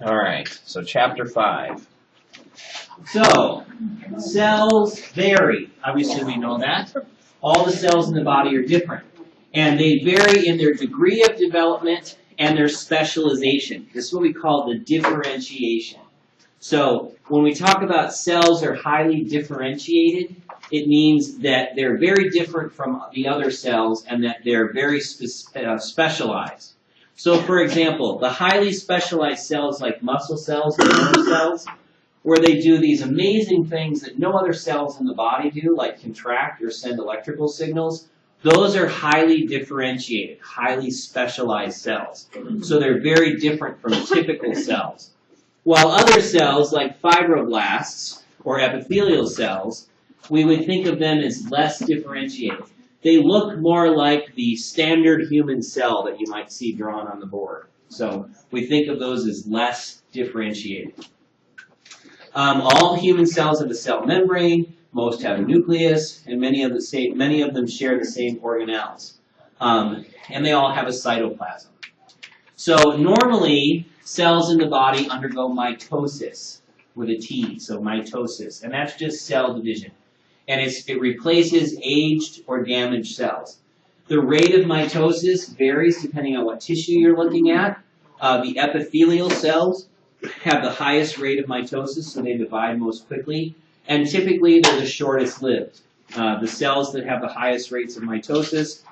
All right, so chapter 5. So, cells vary. Obviously, we know that. All the cells in the body are different. And they vary in their degree of development and their specialization. This is what we call the differentiation. So, when we talk about cells are highly differentiated, it means that they're very different from the other cells and that they're very specialized. So, for example, the highly specialized cells like muscle cells and nerve cells, where they do these amazing things that no other cells in the body do, like contract or send electrical signals, those are highly differentiated, highly specialized cells. So they're very different from typical cells. While other cells, like fibroblasts or epithelial cells, we would think of them as less differentiated. They look more like the standard human cell that you might see drawn on the board. So we think of those as less differentiated. All human cells have a cell membrane, most have a nucleus, and many of them share the same organelles. And they all have a cytoplasm. So normally, cells in the body undergo mitosis with a T, so mitosis, and that's just cell division. And it replaces aged or damaged cells. The rate of mitosis varies depending on what tissue you're looking at. The epithelial cells have the highest rate of mitosis, so they divide most quickly, and typically they're the shortest lived. The cells that have the highest rates of mitosis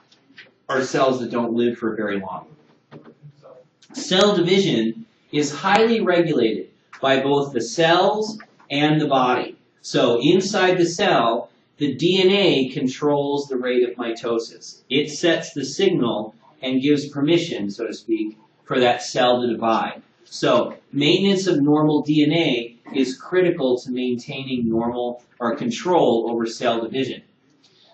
are cells that don't live for very long. Cell division is highly regulated by both the cells and the body. So inside the cell, the DNA controls the rate of mitosis. It sets the signal and gives permission, so to speak, for that cell to divide. So maintenance of normal DNA is critical to maintaining normal or control over cell division.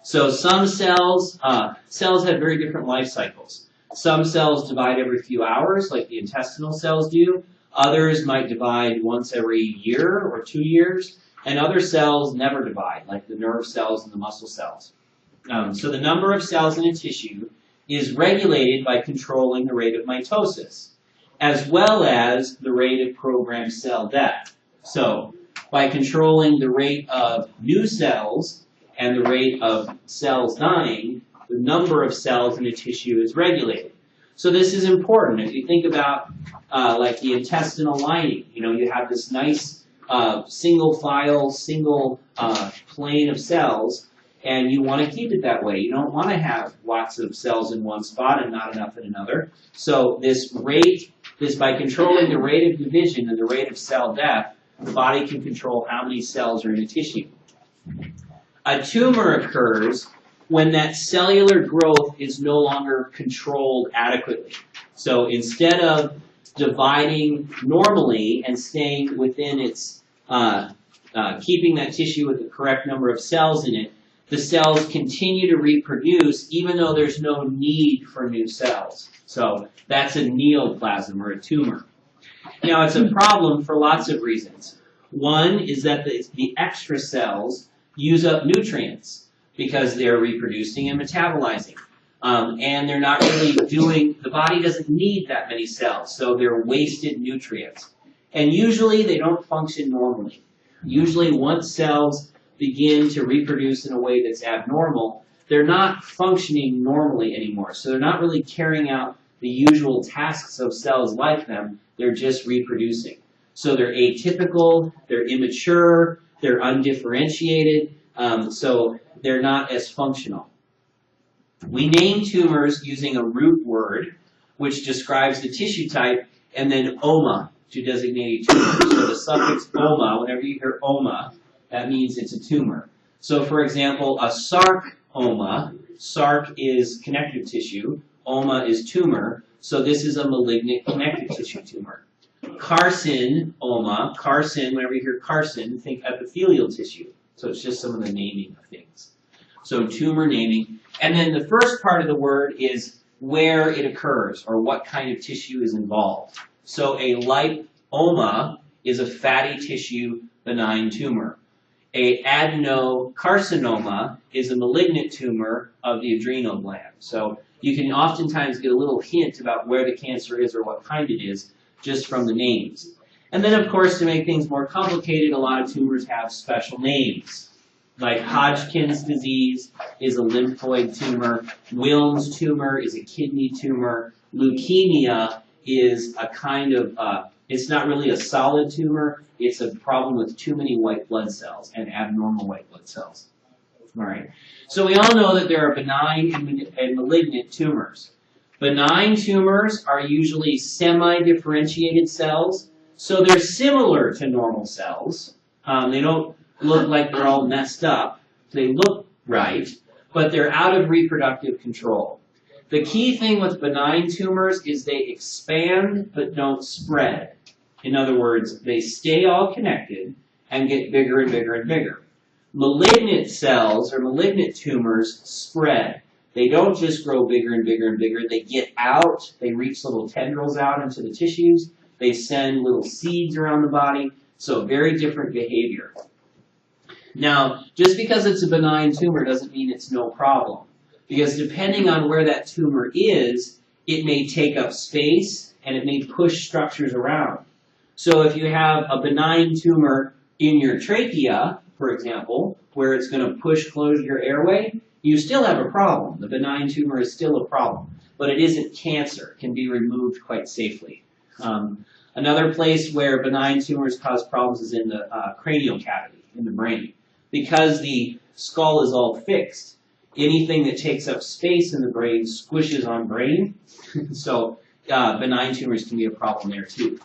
So some cells have very different life cycles. Some cells divide every few hours, like the intestinal cells do. Others might divide once every year or 2 years. And other cells never divide, like the nerve cells and the muscle cells. So the number of cells in a tissue is regulated by controlling the rate of mitosis, as well as the rate of programmed cell death. So by controlling the rate of new cells and the rate of cells dying, the number of cells in a tissue is regulated. So this is important. If you think about like the intestinal lining, you have this nice single file, single plane of cells, and you want to keep it that way. You don't want to have lots of cells in one spot and not enough in another. So by controlling the rate of division and the rate of cell death, the body can control how many cells are in a tissue. A tumor occurs when that cellular growth is no longer controlled adequately. So instead of dividing normally and staying within its keeping that tissue with the correct number of cells in it, the cells continue to reproduce even though there's no need for new cells. So that's a neoplasm or a tumor. Now it's a problem for lots of reasons. One is that the extra cells use up nutrients because they're reproducing and metabolizing. And they're not really the body doesn't need that many cells, so they're wasted nutrients. And usually they don't function normally. Usually once cells begin to reproduce in a way that's abnormal, they're not functioning normally anymore. So they're not really carrying out the usual tasks of cells like them, they're just reproducing. So they're atypical, they're immature, they're undifferentiated, so they're not as functional. We name tumors using a root word, which describes the tissue type, and then oma to designate a tumor. So the suffix oma, whenever you hear oma, that means it's a tumor. So for example, a sarcoma, sarc is connective tissue, oma is tumor, so this is a malignant connective tissue tumor. Carcinoma, carcin, whenever you hear carcin, think epithelial tissue. So it's just some of the naming of things. So tumor naming. And then the first part of the word is where it occurs or what kind of tissue is involved. So a lipoma is a fatty tissue benign tumor. A adenocarcinoma is a malignant tumor of the adrenal gland. So you can oftentimes get a little hint about where the cancer is or what kind it is just from the names. And then, of course, to make things more complicated, a lot of tumors have special names. Like Hodgkin's disease is a lymphoid tumor. Wilms tumor is a kidney tumor. Leukemia is a kind of, it's not really a solid tumor. It's a problem with too many white blood cells and abnormal white blood cells. All right. So we all know that there are benign and malignant tumors. Benign tumors are usually semi-differentiated cells. So they're similar to normal cells. They don't look like they're all messed up. They look right, but they're out of reproductive control. The key thing with benign tumors is they expand but don't spread. In other words, they stay all connected and get bigger and bigger and bigger. Malignant cells or malignant tumors spread. They don't just grow bigger and bigger and bigger. They get out. They reach little tendrils out into the tissues. They send little seeds around the body, so very different behavior. Now, just because it's a benign tumor doesn't mean it's no problem, because depending on where that tumor is, it may take up space and it may push structures around. So if you have a benign tumor in your trachea, for example, where it's going to close your airway, you still have a problem. The benign tumor is still a problem, but it isn't cancer. It can be removed quite safely. Another place where benign tumors cause problems is in the cranial cavity, in the brain. Because the skull is all fixed, anything that takes up space in the brain squishes on brain. So benign tumors can be a problem there too.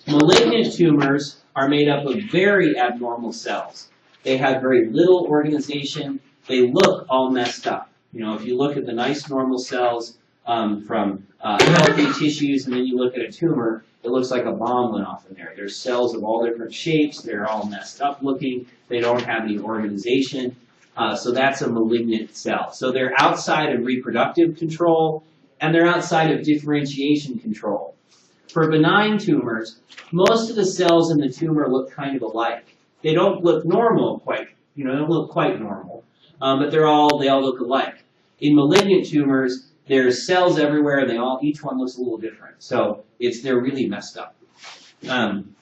Malignant tumors are made up of very abnormal cells. They have very little organization. They look all messed up. You know, if you look at the nice normal cells from healthy tissues, and then you look at a tumor, it looks like a bomb went off in there. There's cells of all different shapes. They're all messed up looking. They don't have any organization. So that's a malignant cell. So they're outside of reproductive control, and they're outside of differentiation control. For benign tumors, most of the cells in the tumor look kind of alike. They don't look normal quite, they don't look quite normal, but they all look alike. In malignant tumors, there's cells everywhere, and each one looks a little different. So they're really messed up. And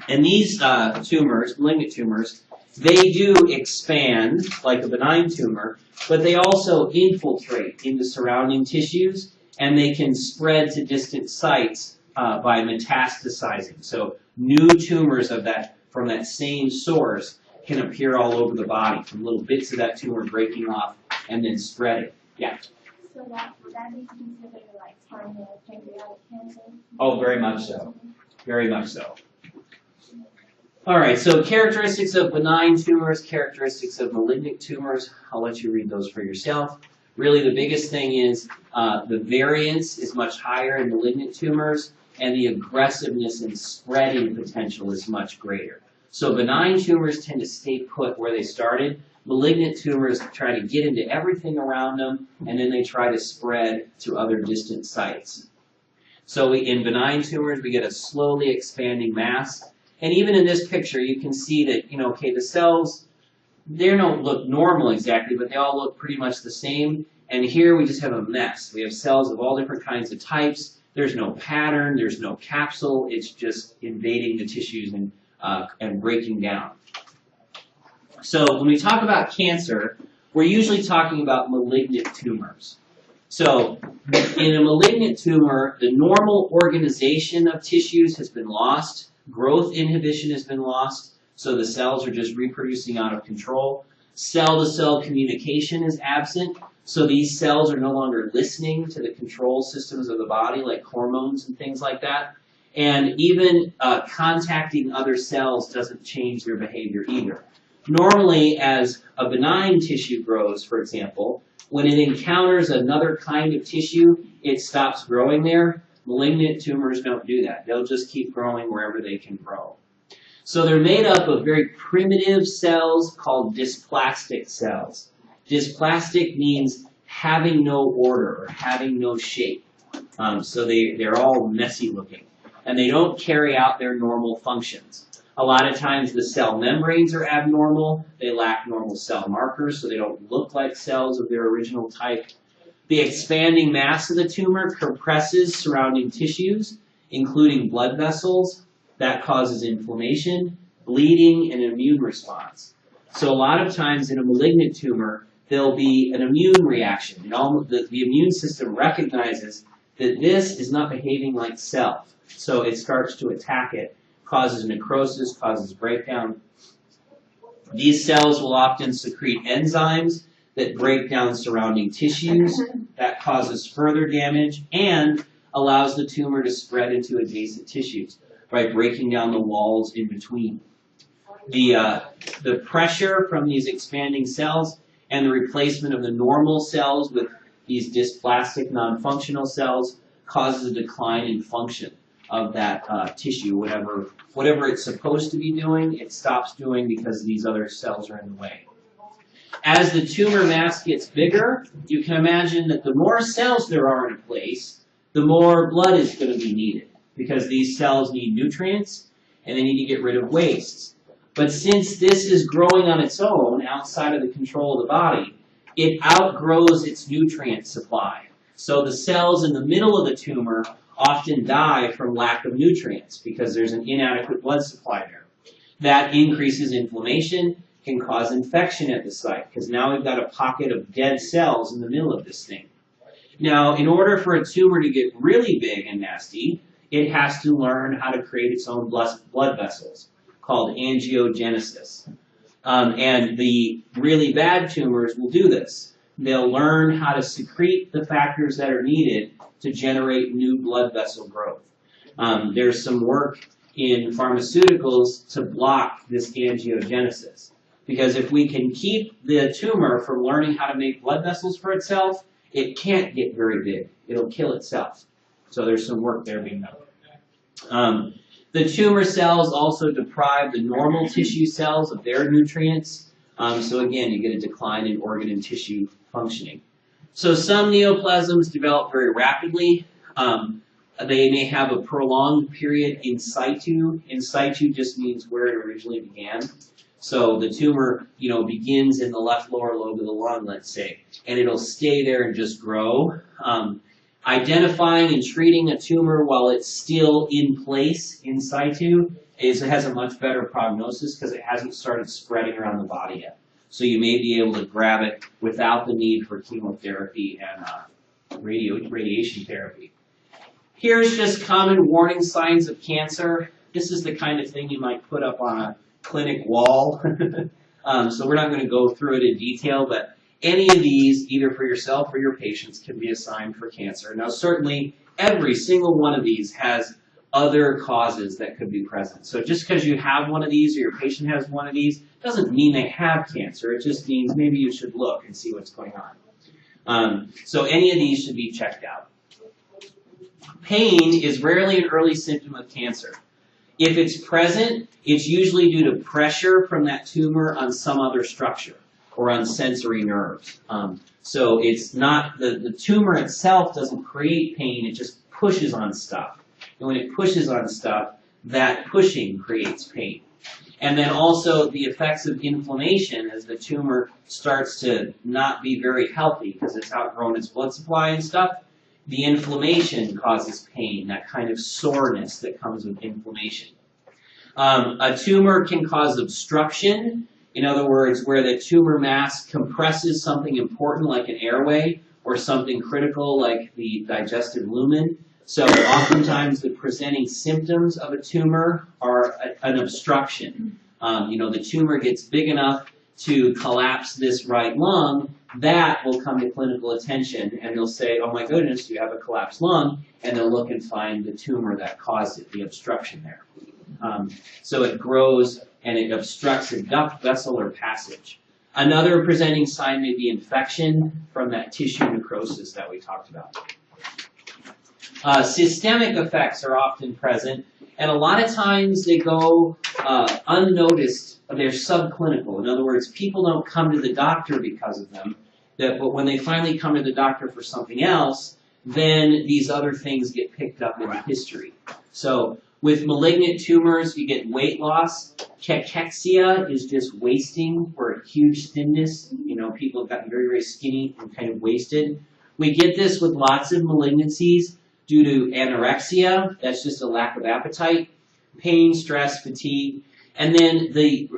these tumors, malignant tumors, they do expand like a benign tumor, but they also infiltrate into surrounding tissues, and they can spread to distant sites by metastasizing. So new tumors from that same source can appear all over the body, from little bits of that tumor breaking off and then spreading. Yeah. So that is considered like terminal pancreatic cancer? Oh, very much so. Very much so. All right, so characteristics of benign tumors, characteristics of malignant tumors. I'll let you read those for yourself. Really, the biggest thing is the variance is much higher in malignant tumors, and the aggressiveness and spreading potential is much greater. So benign tumors tend to stay put where they started. Malignant tumors try to get into everything around them, and then they try to spread to other distant sites. So in benign tumors, we get a slowly expanding mass. And even in this picture, you can see that, the cells, they don't look normal exactly, but they all look pretty much the same. And here we just have a mess. We have cells of all different kinds of types. There's no pattern. There's no capsule. It's just invading the tissues and breaking down. So when we talk about cancer, we're usually talking about malignant tumors. So in a malignant tumor, the normal organization of tissues has been lost. Growth inhibition has been lost, so the cells are just reproducing out of control. Cell-to-cell communication is absent, so these cells are no longer listening to the control systems of the body, like hormones and things like that. And even contacting other cells doesn't change their behavior either. Normally, as a benign tissue grows, for example, when it encounters another kind of tissue, it stops growing there. Malignant tumors don't do that. They'll just keep growing wherever they can grow. So they're made up of very primitive cells called dysplastic cells. Dysplastic means having no order or having no shape. So they're all messy looking. And they don't carry out their normal functions. A lot of times the cell membranes are abnormal. They lack normal cell markers, so they don't look like cells of their original type. The expanding mass of the tumor compresses surrounding tissues, including blood vessels. That causes inflammation, bleeding, and an immune response. So a lot of times in a malignant tumor, there'll be an immune reaction. The immune system recognizes that this is not behaving like self. So it starts to attack it, causes necrosis, causes breakdown. These cells will often secrete enzymes that break down surrounding tissues. That causes further damage and allows the tumor to spread into adjacent tissues by breaking down the walls in between. The pressure from these expanding cells and the replacement of the normal cells with these dysplastic, non-functional cells causes a decline in function of that tissue. Whatever it's supposed to be doing, it stops doing because these other cells are in the way. As the tumor mass gets bigger, you can imagine that the more cells there are in a place, the more blood is going to be needed because these cells need nutrients and they need to get rid of wastes. But since this is growing on its own outside of the control of the body, it outgrows its nutrient supply. So the cells in the middle of the tumor often die from lack of nutrients because there's an inadequate blood supply there. That increases inflammation, can cause infection at the site because now we've got a pocket of dead cells in the middle of this thing. Now, in order for a tumor to get really big and nasty, it has to learn how to create its own blood vessels, called angiogenesis. And the really bad tumors will do this. They'll learn how to secrete the factors that are needed to generate new blood vessel growth. There's some work in pharmaceuticals to block this angiogenesis. Because if we can keep the tumor from learning how to make blood vessels for itself, it can't get very big. It'll kill itself. So there's some work there being done. The tumor cells also deprive the normal tissue cells of their nutrients. So again, you get a decline in organ and tissue functioning. So some neoplasms develop very rapidly. They may have a prolonged period in situ. In situ just means where it originally began. So the tumor, begins in the left lower lobe of the lung, let's say, and it'll stay there and just grow. Identifying and treating a tumor while it's still in place in situ has a much better prognosis because it hasn't started spreading around the body yet. So you may be able to grab it without the need for chemotherapy and radiation therapy. Here's just common warning signs of cancer. This is the kind of thing you might put up on a clinic wall. So we're not going to go through it in detail, but any of these, either for yourself or your patients, can be a sign for cancer. Now, certainly, every single one of these has other causes that could be present. So just because you have one of these or your patient has one of these doesn't mean they have cancer. It just means maybe you should look and see what's going on. So any of these should be checked out. Pain is rarely an early symptom of cancer. If it's present, it's usually due to pressure from that tumor on some other structure or on sensory nerves. So it's not, the tumor itself doesn't create pain, it just pushes on stuff. And when it pushes on stuff, that pushing creates pain. And then also the effects of inflammation as the tumor starts to not be very healthy because it's outgrown its blood supply and stuff. The inflammation causes pain, that kind of soreness that comes with inflammation. A tumor can cause obstruction. In other words, where the tumor mass compresses something important like an airway or something critical like the digestive lumen. So oftentimes the presenting symptoms of a tumor are an obstruction. The tumor gets big enough to collapse this right lung, that will come to clinical attention and they'll say, oh my goodness, you have a collapsed lung, and they'll look and find the tumor that caused it, the obstruction there. So it grows and it obstructs a duct, vessel, or passage. Another presenting sign may be infection from that tissue necrosis that we talked about. Systemic effects are often present, and a lot of times they go unnoticed. They're subclinical. In other words, people don't come to the doctor because of them, but when they finally come to the doctor for something else, then these other things get picked up in the history. So with malignant tumors, you get weight loss. Cachexia is just wasting or huge thinness. People have gotten very, very skinny and kind of wasted. We get this with lots of malignancies. due to anorexia, that's just a lack of appetite, pain, stress, fatigue, and then the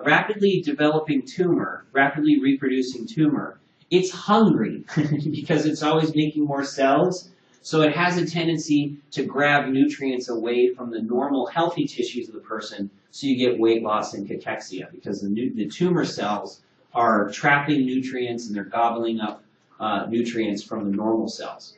rapidly developing tumor, rapidly reproducing tumor, it's hungry because it's always making more cells, so it has a tendency to grab nutrients away from the normal healthy tissues of the person, so you get weight loss and cachexia because the tumor cells are trapping nutrients and they're gobbling up nutrients from the normal cells.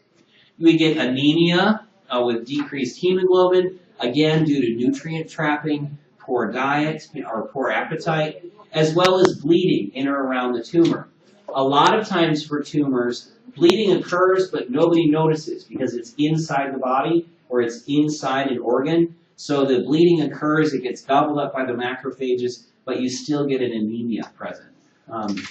We get anemia with decreased hemoglobin, again due to nutrient trapping, poor diet, or poor appetite, as well as bleeding in or around the tumor. A lot of times for tumors, bleeding occurs, but nobody notices because it's inside the body or it's inside an organ. So the bleeding occurs, it gets gobbled up by the macrophages, but you still get an anemia present.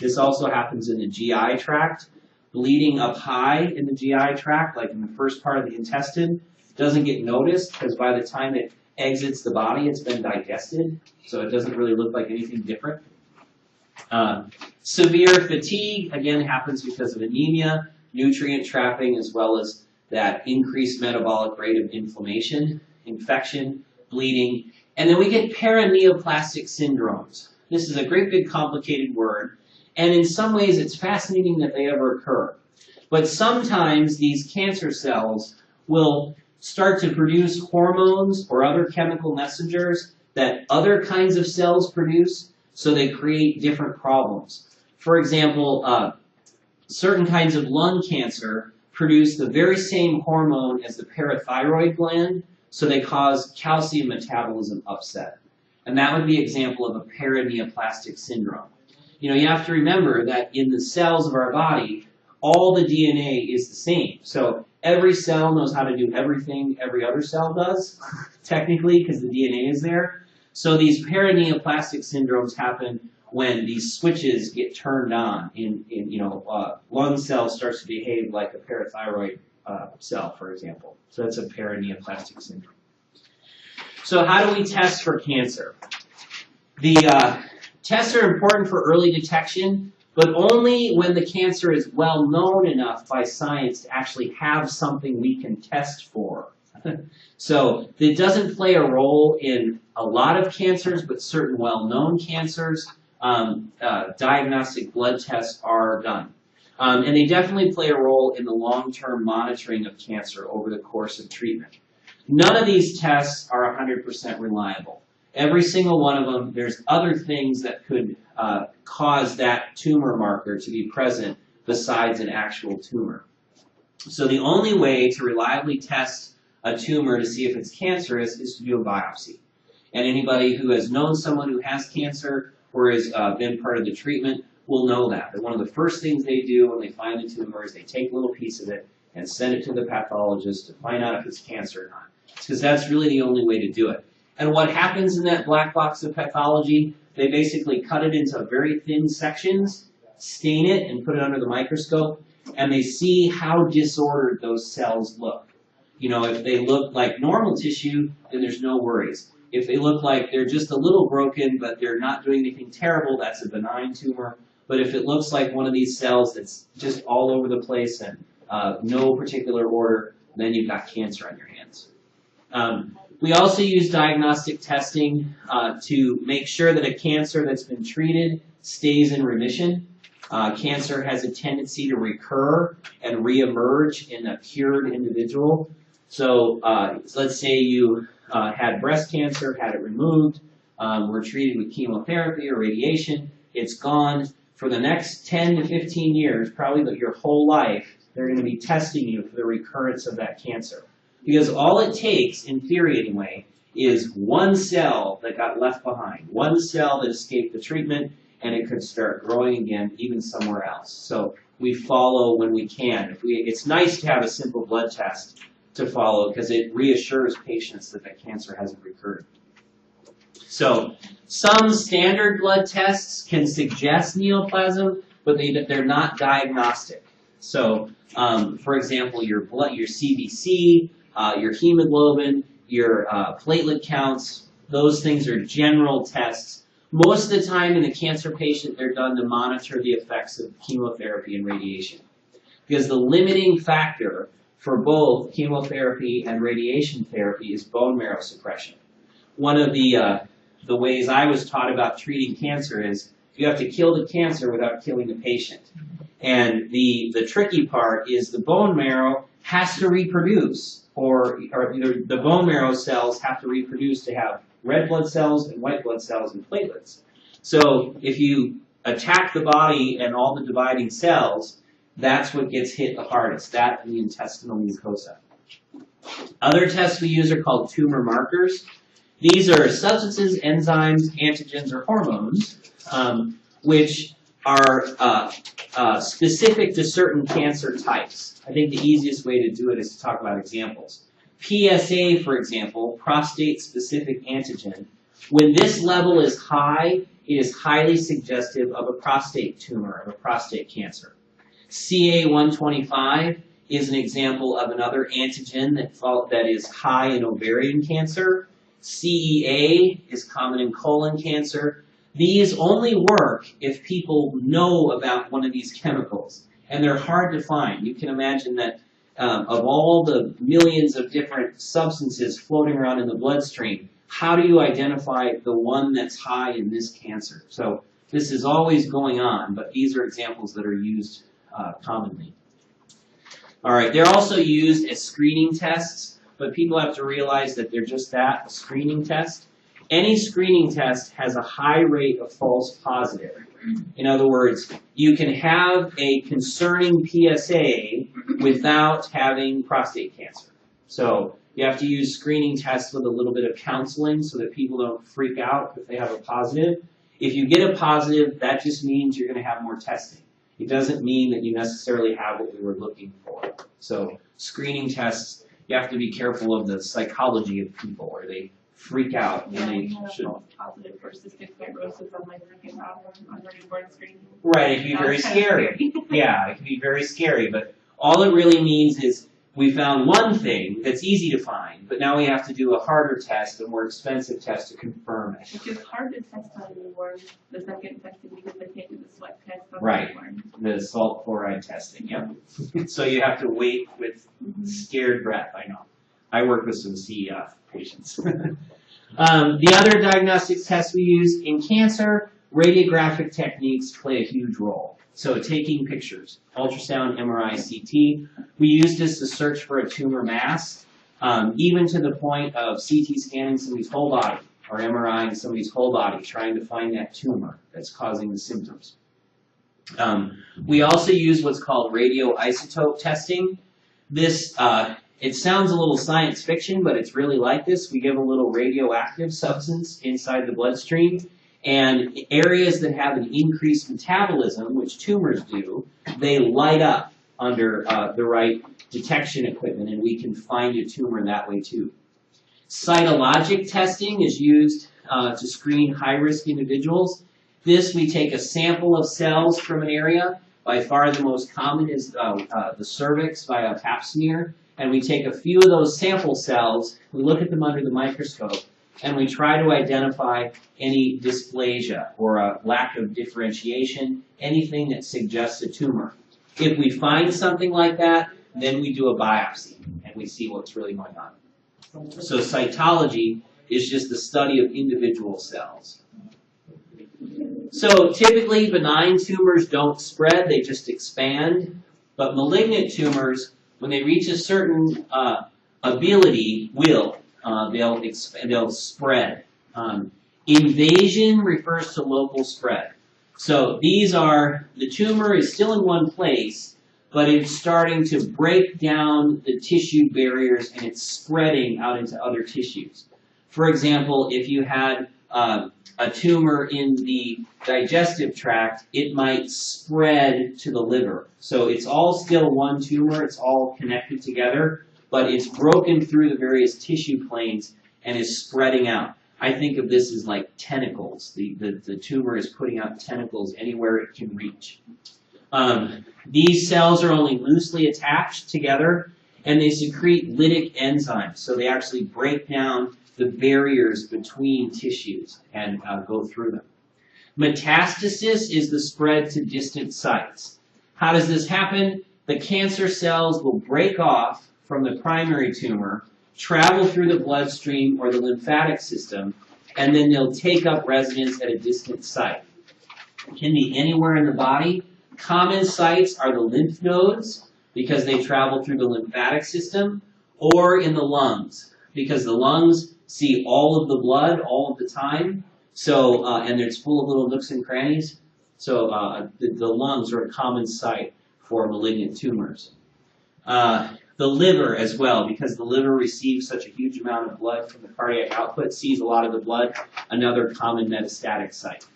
This also happens in the GI tract. Bleeding up high in the GI tract, like in the first part of the intestine, doesn't get noticed because by the time it exits the body, it's been digested, so it doesn't really look like anything different. Severe fatigue, again, happens because of anemia, nutrient trapping, as well as that increased metabolic rate of inflammation, infection, bleeding. And then we get paraneoplastic syndromes. This is a great big complicated word, and in some ways it's fascinating that they ever occur. But sometimes these cancer cells will start to produce hormones or other chemical messengers that other kinds of cells produce, so they create different problems. For example, certain kinds of lung cancer produce the very same hormone as the parathyroid gland, so they cause calcium metabolism upset. And that would be an example of a paraneoplastic syndrome. You know, you have to remember that in the cells of our body, all the DNA is the same. So every cell knows how to do everything every other cell does, technically, because the DNA is there. So these paraneoplastic syndromes happen when these switches get turned on lung cell starts to behave like a parathyroid cell, for example. So that's a paraneoplastic syndrome. So how do we test for cancer? The tests are important for early detection, but only when the cancer is well known enough by science to actually have something we can test for. So it doesn't play a role in a lot of cancers, but certain well-known cancers, diagnostic blood tests are done. And they definitely play a role in the long-term monitoring of cancer over the course of treatment. None of these tests are 100% reliable. Every single one of them, there's other things that could cause that tumor marker to be present besides an actual tumor. So the only way to reliably test a tumor to see if it's cancerous is to do a biopsy. And anybody who has known someone who has cancer or has been part of the treatment will know that. That one of the first things they do when they find the tumor is they take a little piece of it and send it to the pathologist to find out if it's cancer or not. Because that's really the only way to do it. And what happens in that black box of pathology, they basically cut it into very thin sections, stain it, and put it under the microscope, and they see how disordered those cells look. You know, if they look like normal tissue, then there's no worries. If they look like they're just a little broken, but they're not doing anything terrible, that's a benign tumor. But if it looks like one of these cells that's just all over the place and no particular order, then you've got cancer on your hands. We also use diagnostic testing to make sure that a cancer that's been treated stays in remission. Cancer has a tendency to recur and reemerge in a cured individual. So let's say you had breast cancer, had it removed, were treated with chemotherapy or radiation, it's gone. For the next 10 to 15 years, probably your whole life, they're going to be testing you for the recurrence of that cancer. Because all it takes, in theory anyway, is one cell that got left behind, one cell that escaped the treatment, and it could start growing again, even somewhere else. So we follow when we can. It's nice to have a simple blood test to follow because it reassures patients that the cancer hasn't recurred. So some standard blood tests can suggest neoplasm, but they're not diagnostic. So, for example, your CBC, your hemoglobin, your platelet counts, those things are general tests. Most of the time in a cancer patient, they're done to monitor the effects of chemotherapy and radiation. Because the limiting factor for both chemotherapy and radiation therapy is bone marrow suppression. One of the ways I was taught about treating cancer is you have to kill the cancer without killing the patient. And the tricky part is the bone marrow has to reproduce, or the bone marrow cells have to reproduce to have red blood cells and white blood cells and platelets. So if you attack the body and all the dividing cells, that's what gets hit the hardest, that and the intestinal mucosa. Other tests we use are called tumor markers. These are substances, enzymes, antigens, or hormones, which are specific to certain cancer types. I think the easiest way to do it is to talk about examples. PSA, for example, prostate-specific antigen. When this level is high, it is highly suggestive of a prostate tumor, of a prostate cancer. CA125 is an example of another antigen that is high in ovarian cancer. CEA is common in colon cancer. These only work if people know about one of these chemicals, and they're hard to find. You can imagine that of all the millions of different substances floating around in the bloodstream, how do you identify the one that's high in this cancer? So this is always going on, but these are examples that are used commonly. All right, they're also used as screening tests, but people have to realize that they're just that, a screening test. Any screening test has a high rate of false positive. In other words, you can have a concerning PSA without having prostate cancer. So you have to use screening tests with a little bit of counseling so that people don't freak out if they have a positive. If you get a positive, that just means you're going to have more testing. It doesn't mean that you necessarily have what we were looking for. So screening tests, you have to be careful of the psychology of people, where they freak out when they should. Positive for cystic fibrosis on my second round on the newborn screening. Right, it can be very scary. Yeah, it can be very scary, but all it really means is we found one thing that's easy to find, but now we have to do a harder test, a more expensive test to confirm it. Which is hard to test on a newborn, the second testing, because they can't do the sweat test on Right, newborn. the salt chloride testing, yep. So you have to wait with scared breath, I know. I work with some CEF patients. The other diagnostic tests we use in cancer, radiographic techniques play a huge role. So taking pictures, ultrasound, MRI, CT. We use this to search for a tumor mass, even to the point of CT scanning somebody's whole body or MRIing somebody's whole body, trying to find that tumor that's causing the symptoms. We also use what's called radioisotope testing. This it sounds a little science fiction, but it's really like this. We give a little radioactive substance inside the bloodstream, and areas that have an increased metabolism, which tumors do, they light up under the right detection equipment, and we can find a tumor that way too. Cytologic testing is used to screen high-risk individuals. This, we take a sample of cells from an area. By far the most common is the cervix via a pap smear. And we take a few of those sample cells, we look at them under the microscope, and we try to identify any dysplasia or a lack of differentiation, anything that suggests a tumor. If we find something like that, then we do a biopsy, and we see what's really going on. So cytology is just the study of individual cells. So typically benign tumors don't spread, they just expand. But malignant tumors, when they reach a certain ability, they'll spread. Invasion refers to local spread. So these are, the tumor is still in one place, but it's starting to break down the tissue barriers and it's spreading out into other tissues. For example, if you had a tumor in the digestive tract, it might spread to the liver. So it's all still one tumor, it's all connected together, but it's broken through the various tissue planes and is spreading out. I think of this as like tentacles. The tumor is putting out tentacles anywhere it can reach. These cells are only loosely attached together, and they secrete lytic enzymes, so they actually break down the barriers between tissues and go through them. Metastasis is the spread to distant sites. How does this happen? the cancer cells will break off from the primary tumor, travel through the bloodstream or the lymphatic system, and then they'll take up residence at a distant site. It can be anywhere in the body. Common sites are the lymph nodes, because they travel through the lymphatic system, or in the lungs, because the lungs see all of the blood all of the time, so and it's full of little nooks and crannies. So the lungs are a common site for malignant tumors. The liver as well, because the liver receives such a huge amount of blood from the cardiac output, sees a lot of the blood, another common metastatic site.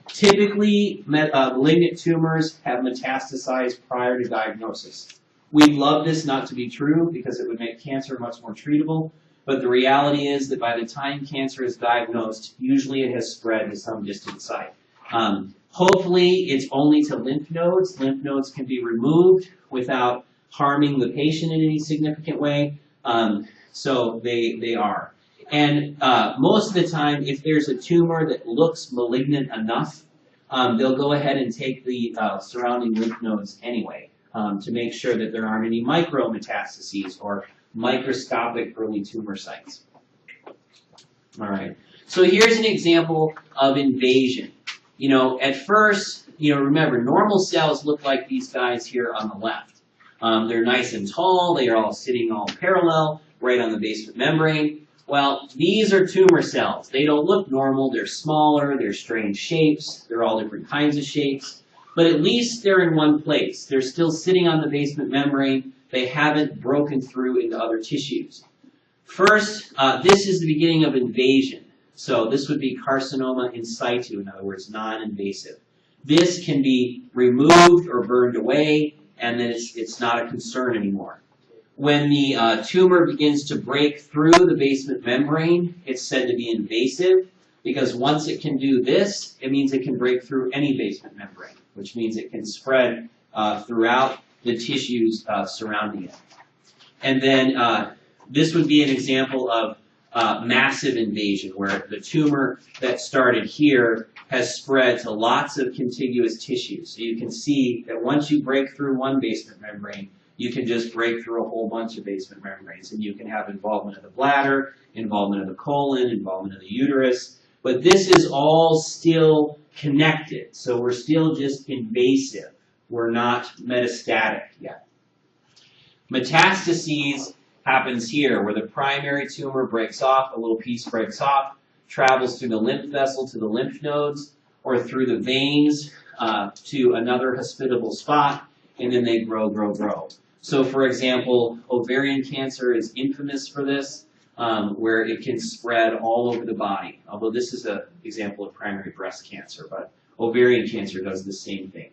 Typically, malignant tumors have metastasized prior to diagnosis. We'd love this not to be true because it would make cancer much more treatable, but the reality is that by the time cancer is diagnosed, usually it has spread to some distant site. Hopefully, it's only to lymph nodes. Lymph nodes can be removed without harming the patient in any significant way, so they are. And most of the time, if there's a tumor that looks malignant enough, they'll go ahead and take the surrounding lymph nodes anyway to make sure that there aren't any micrometastases or microscopic early tumor sites. All right. So here's an example of invasion. You know, at first, remember, normal cells look like these guys here on the left. They're nice and tall. They are all sitting all parallel, right on the basement membrane. Well, these are tumor cells. They don't look normal. They're smaller. They're strange shapes. They're all different kinds of shapes. But at least they're in one place. They're still sitting on the basement membrane. They haven't broken through into other tissues. First, this is the beginning of invasion. So this would be carcinoma in situ, in other words, non-invasive. This can be removed or burned away, and then it's not a concern anymore. When the tumor begins to break through the basement membrane, it's said to be invasive, because once it can do this, it means it can break through any basement membrane, which means it can spread throughout the tissues surrounding it. And then this would be an example of massive invasion, where the tumor that started here has spread to lots of contiguous tissues. So you can see that once you break through one basement membrane, you can just break through a whole bunch of basement membranes, and you can have involvement of the bladder, involvement of the colon, involvement of the uterus. But this is all still connected, so we're still just invasive. We're not metastatic yet. Metastases happens here, where the primary tumor breaks off, a little piece breaks off, travels through the lymph vessel to the lymph nodes, or through the veins to another hospitable spot, and then they grow. So, for example, ovarian cancer is infamous for this, where it can spread all over the body. Although this is an example of primary breast cancer, but ovarian cancer does the same thing.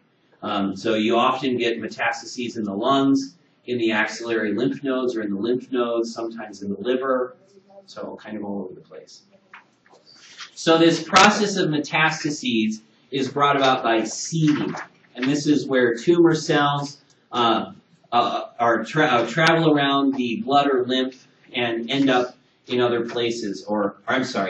So you often get metastases in the lungs, in the axillary lymph nodes, or in the lymph nodes, sometimes in the liver, so kind of all over the place. So this process of metastases is brought about by seeding, and this is where tumor cells travel around the blood or lymph and end up in other places.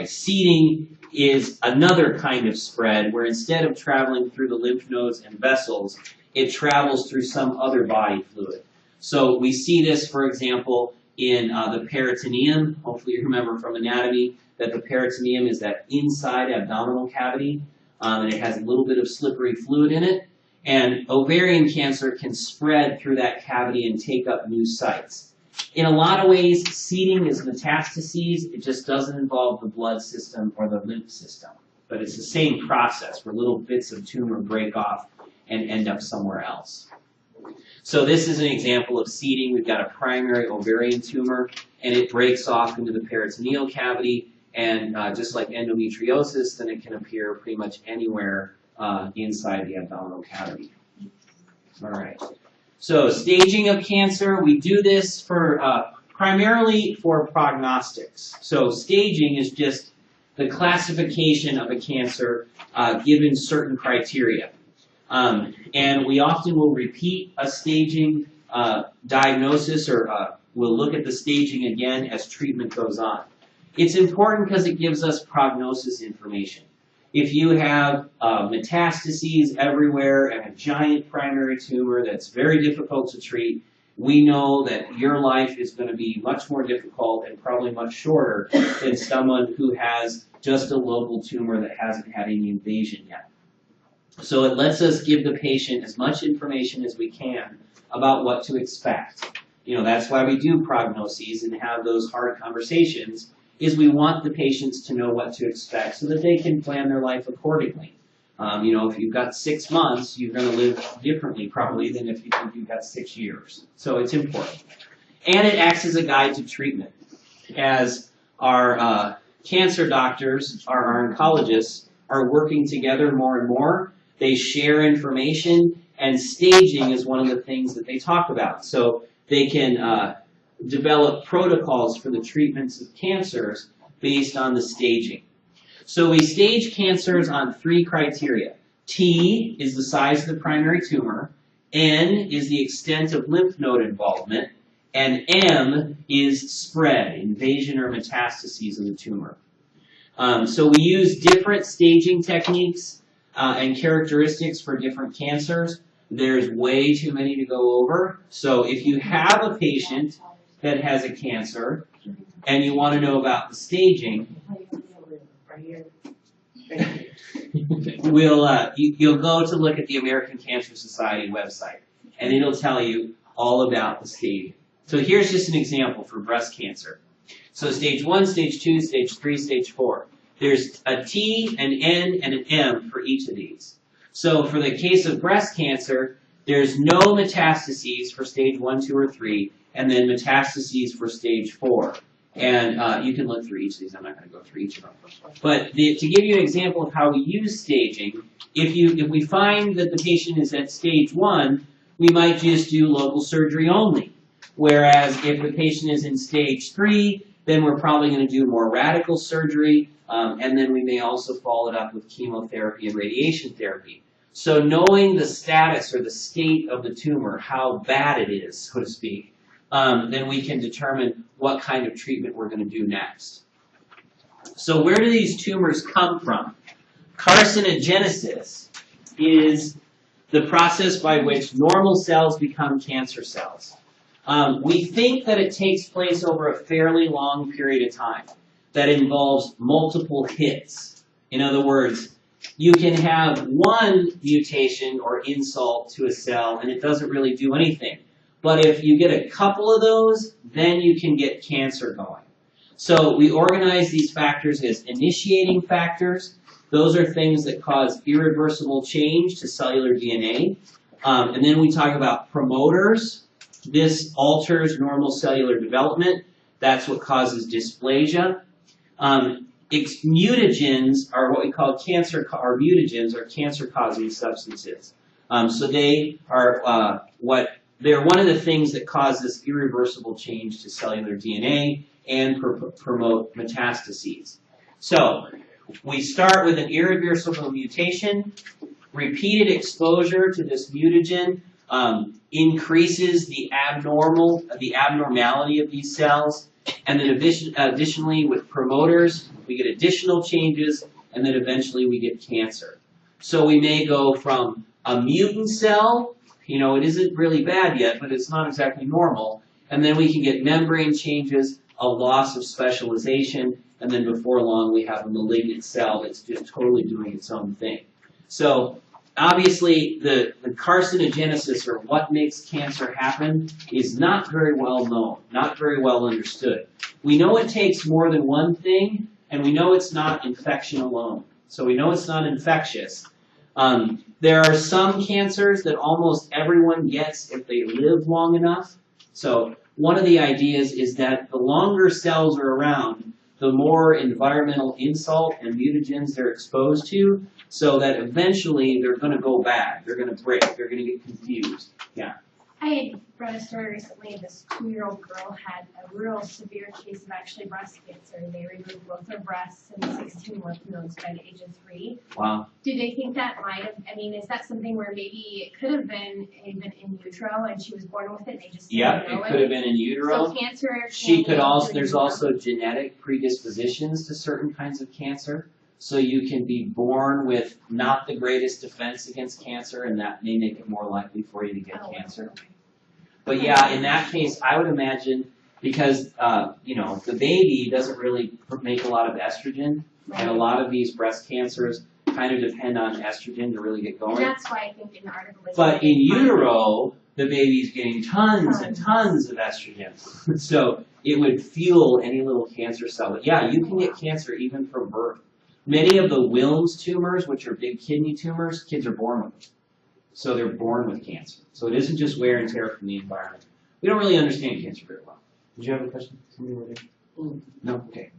Seeding is another kind of spread where instead of traveling through the lymph nodes and vessels, it travels through some other body fluid. So we see this, for example, in the peritoneum. Hopefully you remember from anatomy that the peritoneum is that inside abdominal cavity, and it has a little bit of slippery fluid in it. And ovarian cancer can spread through that cavity and take up new sites. In a lot of ways, seeding is metastases. It just doesn't involve the blood system or the lymph system. But it's the same process where little bits of tumor break off and end up somewhere else. So this is an example of seeding. We've got a primary ovarian tumor, and it breaks off into the peritoneal cavity. And just like endometriosis, then it can appear pretty much anywhere inside the abdominal cavity. All right. So staging of cancer, we do this for primarily for prognostics. So staging is just the classification of a cancer given certain criteria. And we often will repeat a staging diagnosis, or we'll look at the staging again as treatment goes on. It's important because it gives us prognosis information. if you have metastases everywhere and a giant primary tumor that's very difficult to treat, we know that your life is going to be much more difficult and probably much shorter than someone who has just a local tumor that hasn't had any invasion yet. So it lets us give the patient as much information as we can about what to expect. You know, that's why we do prognoses and have those hard conversations, is we want the patients to know what to expect so that they can plan their life accordingly. You know, if you've got 6 months, you're going to live differently probably than if you think you've got 6 years. So it's important. And it acts as a guide to treatment. As our cancer doctors, our oncologists, are working together more and more, they share information, and staging is one of the things that they talk about. So they can develop protocols for the treatments of cancers based on the staging. So we stage cancers on 3 criteria. T is the size of the primary tumor, N is the extent of lymph node involvement, and M is spread, invasion or metastases of the tumor. So we use different staging techniques and characteristics for different cancers. There's way too many to go over. So if you have a patient that has a cancer and you want to know about the staging, you'll go to look at the American Cancer Society website, and it'll tell you all about the staging. So here's just an example for breast cancer. So stage 1, stage 2, stage 3, stage 4. There's a T, an N, and an M for each of these. So for the case of breast cancer, there's no metastases for stage 1, 2, or 3, and then metastases for stage 4. And you can look through each of these. I'm not going to go through each of them. But to give you an example of how we use staging, if we find that the patient is at stage 1, we might just do local surgery only. Whereas if the patient is in stage 3, then we're probably going to do more radical surgery, and then we may also follow it up with chemotherapy and radiation therapy. So knowing the status or the state of the tumor, how bad it is, so to speak, then we can determine what kind of treatment we're going to do next. So where do these tumors come from? Carcinogenesis is the process by which normal cells become cancer cells. We think that it takes place over a fairly long period of time that involves multiple hits. In other words, you can have one mutation or insult to a cell and it doesn't really do anything. But if you get a couple of those, then you can get cancer going. So we organize these factors as initiating factors. Those are things that cause irreversible change to cellular DNA. And then we talk about promoters. This alters normal cellular development. That's what causes dysplasia. Mutagens are what we call mutagens are cancer-causing substances. So they are they're one of the things that causes irreversible change to cellular DNA and promote metastases. So we start with an irreversible mutation. Repeated exposure to this mutagen increases the abnormality of these cells. And then additionally, with promoters, we get additional changes, and then eventually we get cancer. So we may go from a mutant cell, you know, it isn't really bad yet, but it's not exactly normal, and then we can get membrane changes, a loss of specialization, and then before long we have a malignant cell that's just totally doing its own thing. So obviously the carcinogenesis, or what makes cancer happen, is not very well known, not very well understood. We know it takes more than one thing, and we know it's not infection alone. So we know it's not infectious. There are some cancers that almost everyone gets if they live long enough. So one of the ideas is that the longer cells are around, the more environmental insult and mutagens they're exposed to, so that eventually they're going to go bad. They're going to break. They're going to get confused. Yeah. I read a story recently. This 2-year-old girl had a real severe case of actually breast cancer. They removed both her breasts and 16 lymph nodes by the age of 3. Wow. Do they think that might have, I mean, is that something where maybe it could have been even in utero and she was born with it and they just didn't know it could have been in utero. So cancer She could also, there's also genetic predispositions to certain kinds of cancer. so you can be born with not the greatest defense against cancer, and that may make it more likely for you to get cancer. But yeah, in that case, I would imagine, because the baby doesn't really make a lot of estrogen, and a lot of these breast cancers kind of depend on estrogen to really get going. And that's why I think in the article. But in utero, the baby's getting tons and tons of estrogen, so it would fuel any little cancer cell. But yeah, you can get cancer even from birth. Many of the Wilms tumors, which are big kidney tumors, kids are born with. So they're born with cancer. So it isn't just wear and tear from the environment. We don't really understand cancer very well. Did you have a question? Somebody over there? No? Okay.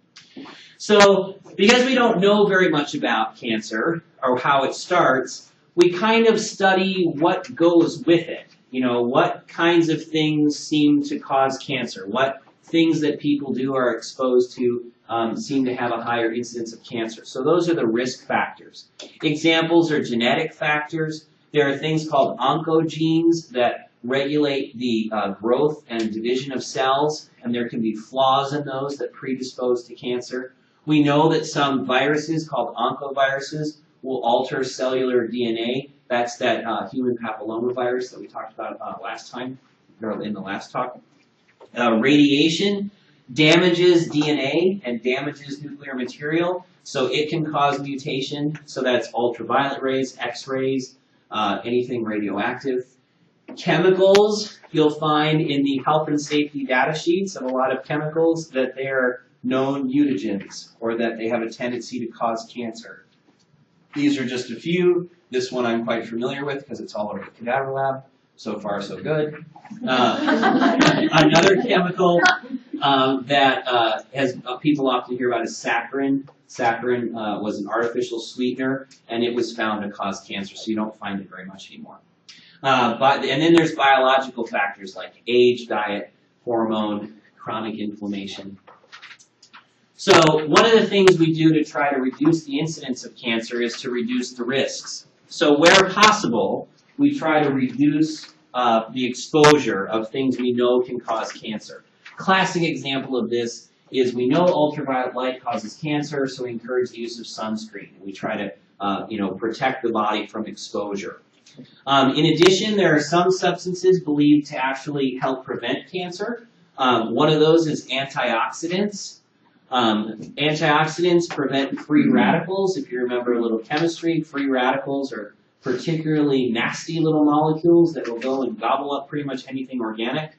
So because we don't know very much about cancer or how it starts, we kind of study what goes with it. What kinds of things seem to cause cancer? What things that people do are exposed to seem to have a higher incidence of cancer. So those are the risk factors. Examples are genetic factors. There are things called oncogenes that regulate the growth and division of cells, and there can be flaws in those that predispose to cancer. We know that some viruses called oncoviruses will alter cellular DNA. That's that human papillomavirus that we talked about last time, or in the last talk. Radiation damages DNA and damages nuclear material, so it can cause mutation. So that's ultraviolet rays, X-rays, anything radioactive. Chemicals, you'll find in the health and safety data sheets of a lot of chemicals that they're known mutagens, or that they have a tendency to cause cancer. These are just a few. This one I'm quite familiar with because it's all over the cadaver lab. So far, so good. Another chemical that people often hear about is saccharin. Saccharin was an artificial sweetener, and it was found to cause cancer, so you don't find it very much anymore. And then there's biological factors like age, diet, hormone, chronic inflammation. So one of the things we do to try to reduce the incidence of cancer is to reduce the risks. So where possible, we try to reduce the exposure of things we know can cause cancer. Classic example of this is we know ultraviolet light causes cancer, so we encourage the use of sunscreen. We try to protect the body from exposure. In addition, there are some substances believed to actually help prevent cancer. One of those is antioxidants. Antioxidants prevent free radicals. If you remember a little chemistry, free radicals are particularly nasty little molecules that will go and gobble up pretty much anything organic.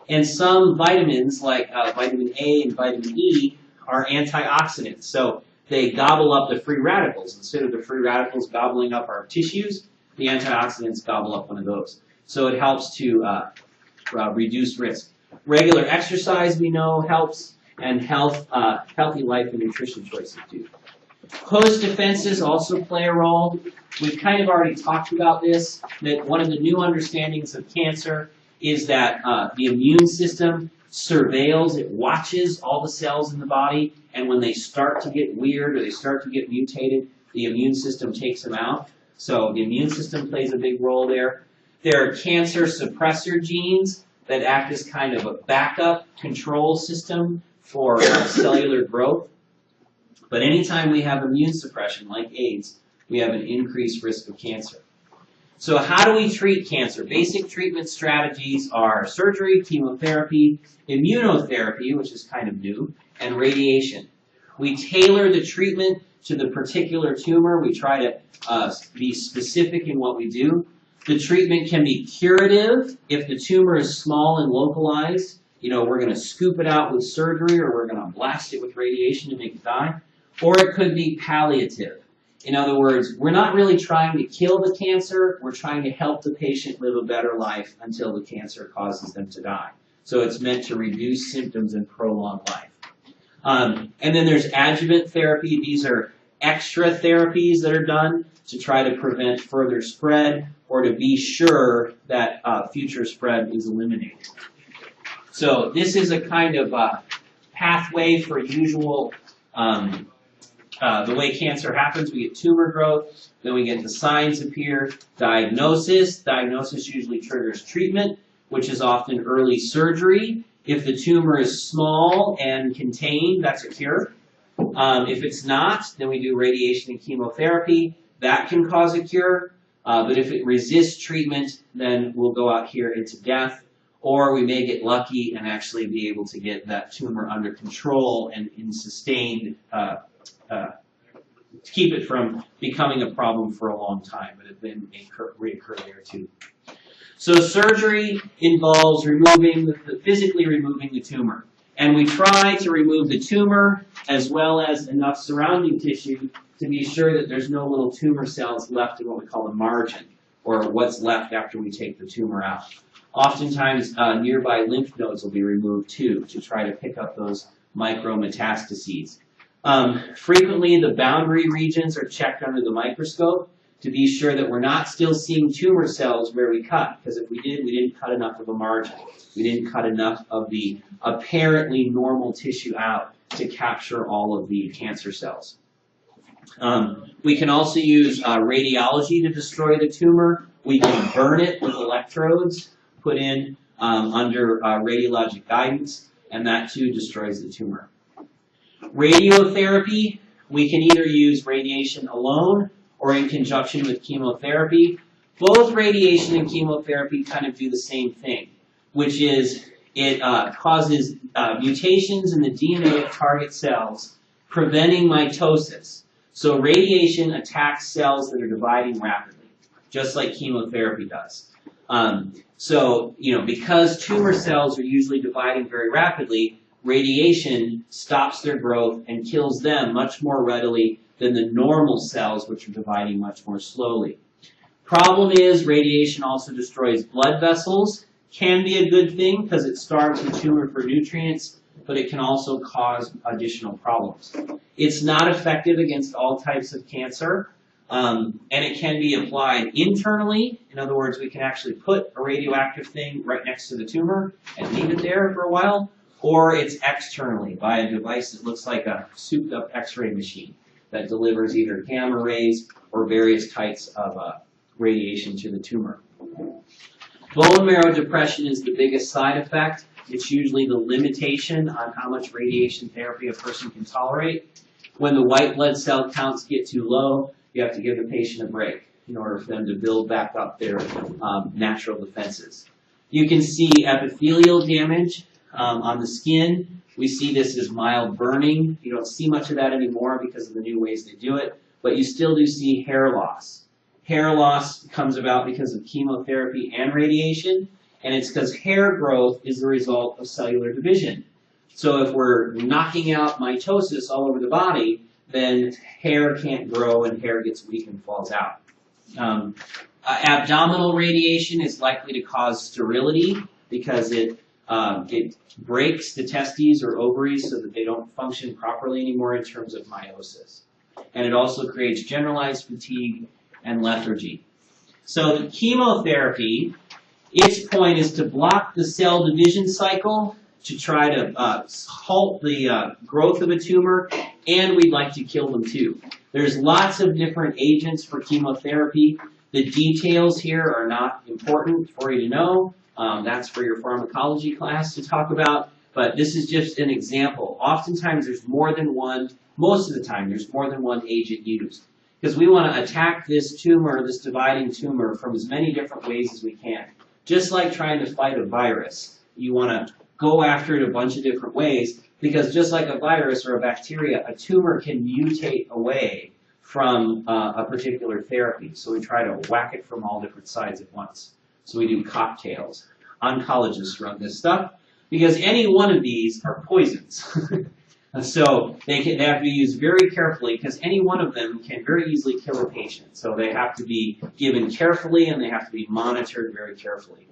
And some vitamins, like vitamin A and vitamin E, are antioxidants. So they gobble up the free radicals. Instead of the free radicals gobbling up our tissues, the antioxidants gobble up one of those. So it helps to reduce risk. Regular exercise, we know, helps, and healthy life and nutrition choices do. Host defenses also play a role. We've kind of already talked about this, that one of the new understandings of cancer is that the immune system surveils, it watches all the cells in the body, and when they start to get weird or they start to get mutated, the immune system takes them out. So the immune system plays a big role there. There are cancer suppressor genes that act as kind of a backup control system for cellular growth. But anytime we have immune suppression, like AIDS, we have an increased risk of cancer. So how do we treat cancer? Basic treatment strategies are surgery, chemotherapy, immunotherapy, which is kind of new, and radiation. We tailor the treatment to the particular tumor. We try to be specific in what we do. The treatment can be curative. If the tumor is small and localized, we're going to scoop it out with surgery, or we're going to blast it with radiation to make it die. Or it could be palliative. In other words, we're not really trying to kill the cancer, we're trying to help the patient live a better life until the cancer causes them to die. So it's meant to reduce symptoms and prolong life. And then there's adjuvant therapy. These are extra therapies that are done to try to prevent further spread or to be sure that future spread is eliminated. So this is a kind of pathway for usual the way cancer happens. We get tumor growth, then we get the signs appear, diagnosis. Diagnosis usually triggers treatment, which is often early surgery. If the tumor is small and contained, that's a cure. If it's not, then we do radiation and chemotherapy. That can cause a cure, but if it resists treatment, then we'll go out here into death, or we may get lucky and actually be able to get that tumor under control and in sustained, to keep it from becoming a problem for a long time, but it then may reoccur there too. So surgery involves physically removing the tumor. And we try to remove the tumor as well as enough surrounding tissue to be sure that there's no little tumor cells left in what we call the margin, or what's left after we take the tumor out. Oftentimes, nearby lymph nodes will be removed too, to try to pick up those micrometastases. Frequently, the boundary regions are checked under the microscope to be sure that we're not still seeing tumor cells where we cut, because if we did, we didn't cut enough of a margin. We didn't cut enough of the apparently normal tissue out to capture all of the cancer cells. We can also use radiology to destroy the tumor. We can burn it with electrodes put in under radiologic guidance, and that too destroys the tumor. Radiotherapy, we can either use radiation alone or in conjunction with chemotherapy. Both radiation and chemotherapy kind of do the same thing, which is it causes mutations in the DNA of target cells, preventing mitosis. So radiation attacks cells that are dividing rapidly, just like chemotherapy does. So, because tumor cells are usually dividing very rapidly, radiation stops their growth and kills them much more readily than the normal cells, which are dividing much more slowly. Problem is, radiation also destroys blood vessels. Can be a good thing because it starves the tumor for nutrients, but it can also cause additional problems. It's not effective against all types of cancer, and it can be applied internally. In other words, we can actually put a radioactive thing right next to the tumor and leave it there for a while, or it's externally by a device that looks like a souped-up X-ray machine that delivers either gamma rays or various types of radiation to the tumor. Bone marrow depression is the biggest side effect. It's usually the limitation on how much radiation therapy a person can tolerate. When the white blood cell counts get too low, you have to give the patient a break in order for them to build back up their natural defenses. You can see epithelial damage on the skin. We see this as mild burning. You don't see much of that anymore because of the new ways they do it, but you still do see hair loss. Hair loss comes about because of chemotherapy and radiation, and it's because hair growth is the result of cellular division. So if we're knocking out mitosis all over the body, then hair can't grow and hair gets weak and falls out. Abdominal radiation is likely to cause sterility because it breaks the testes or ovaries so that they don't function properly anymore in terms of meiosis. And it also creates generalized fatigue and lethargy. So the chemotherapy, its point is to block the cell division cycle to try to halt the growth of a tumor, and we'd like to kill them too. There's lots of different agents for chemotherapy. The details here are not important for you to know. That's for your pharmacology class to talk about, but this is just an example. Oftentimes there's more than one, most of the time there's more than one agent used, because we want to attack this tumor, this dividing tumor, from as many different ways as we can. Just like trying to fight a virus, you want to go after it a bunch of different ways, because just like a virus or a bacteria, a tumor can mutate away from a particular therapy. So we try to whack it from all different sides at once. So we do cocktails. Oncologists run this stuff because any one of these are poisons. So they have to be used very carefully because any one of them can very easily kill a patient. So they have to be given carefully and they have to be monitored very carefully.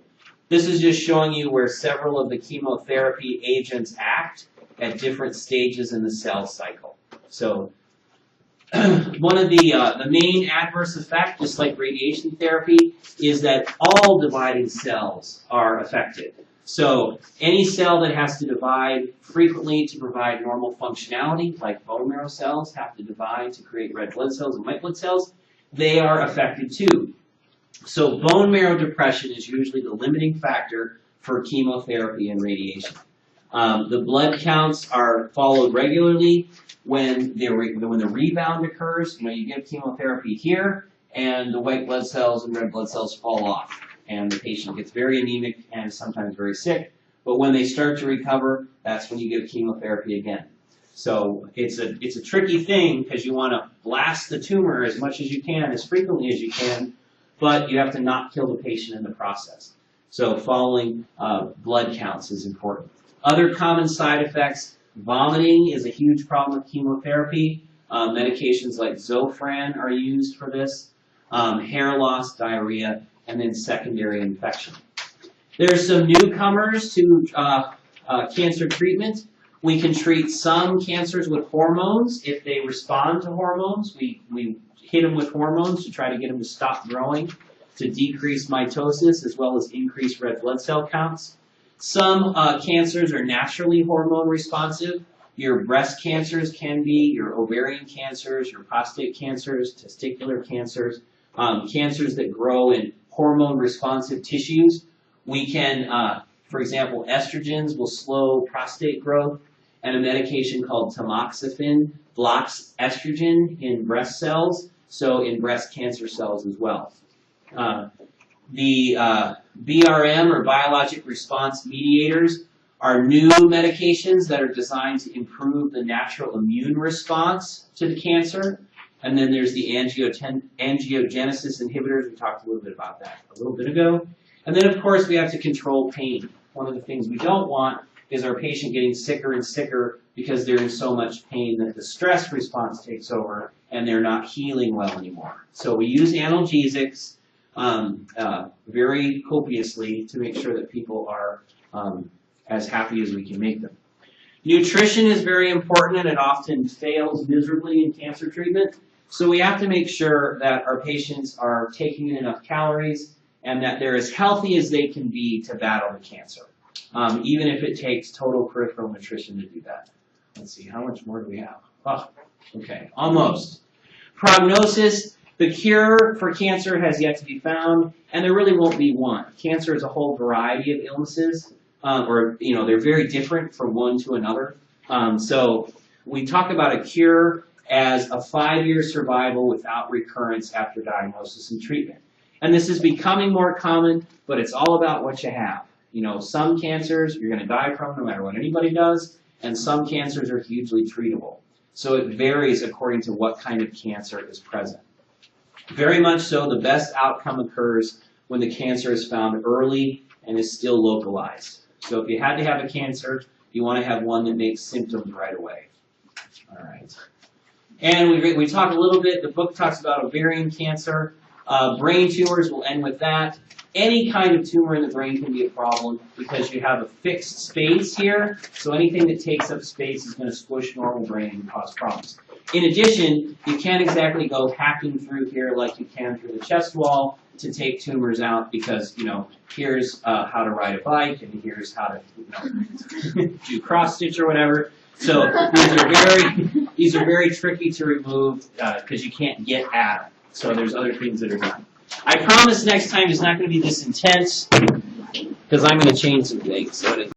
This is just showing you where several of the chemotherapy agents act at different stages in the cell cycle. So one of the main adverse effects, just like radiation therapy, is that all dividing cells are affected. So any cell that has to divide frequently to provide normal functionality, like bone marrow cells have to divide to create red blood cells and white blood cells, they are affected too. So bone marrow depression is usually the limiting factor for chemotherapy and radiation. The blood counts are followed regularly when the rebound occurs. You give chemotherapy here, and the white blood cells and red blood cells fall off, and the patient gets very anemic and sometimes very sick. But when they start to recover, that's when you give chemotherapy again. So it's a tricky thing because you want to blast the tumor as much as you can, as frequently as you can, but you have to not kill the patient in the process. So following blood counts is important. Other common side effects, vomiting is a huge problem with chemotherapy. Medications like Zofran are used for this. Hair loss, diarrhea, and then secondary infection. There's some newcomers to cancer treatment. We can treat some cancers with hormones if they respond to hormones. We hit them with hormones to try to get them to stop growing, to decrease mitosis, as well as increase red blood cell counts. Some cancers are naturally hormone responsive. Your breast cancers can be, your ovarian cancers, your prostate cancers, testicular cancers, cancers that grow in hormone responsive tissues. We can, for example, estrogens will slow prostate growth, and a medication called tamoxifen blocks estrogen in breast cells, so in breast cancer cells as well. The BRM, or biologic response mediators, are new medications that are designed to improve the natural immune response to the cancer. And then there's the angiogenesis inhibitors. We talked a little bit about that a little bit ago. And then, of course, we have to control pain. One of the things we don't want is our patient getting sicker and sicker because they're in so much pain that the stress response takes over and they're not healing well anymore. So we use analgesics very copiously to make sure that people are as happy as we can make them. Nutrition is very important, and it often fails miserably in cancer treatment. So we have to make sure that our patients are taking in enough calories and that they're as healthy as they can be to battle the cancer, even if it takes total peripheral nutrition to do that. Let's see, how much more do we have? Oh, okay, almost. Prognosis, the cure for cancer has yet to be found, and there really won't be one. Cancer is a whole variety of illnesses, they're very different from one to another. So we talk about a cure as a 5-year survival without recurrence after diagnosis and treatment. And this is becoming more common, but it's all about what you have. Some cancers you're going to die from no matter what anybody does, and some cancers are hugely treatable. So it varies according to what kind of cancer is present. Very much so, the best outcome occurs when the cancer is found early and is still localized. So if you had to have a cancer, you want to have one that makes symptoms right away. All right. And we talked a little bit, the book talks about ovarian cancer. Brain tumors, we'll end with that. Any kind of tumor in the brain can be a problem because you have a fixed space here. So anything that takes up space is going to squish normal brain and cause problems. In addition, you can't exactly go hacking through here like you can through the chest wall to take tumors out because, here's how to ride a bike and here's how to do cross stitch or whatever. So these are very tricky to remove because you can't get at them. So there's other things that are done. I promise next time it's not going to be this intense because I'm going to change some things. So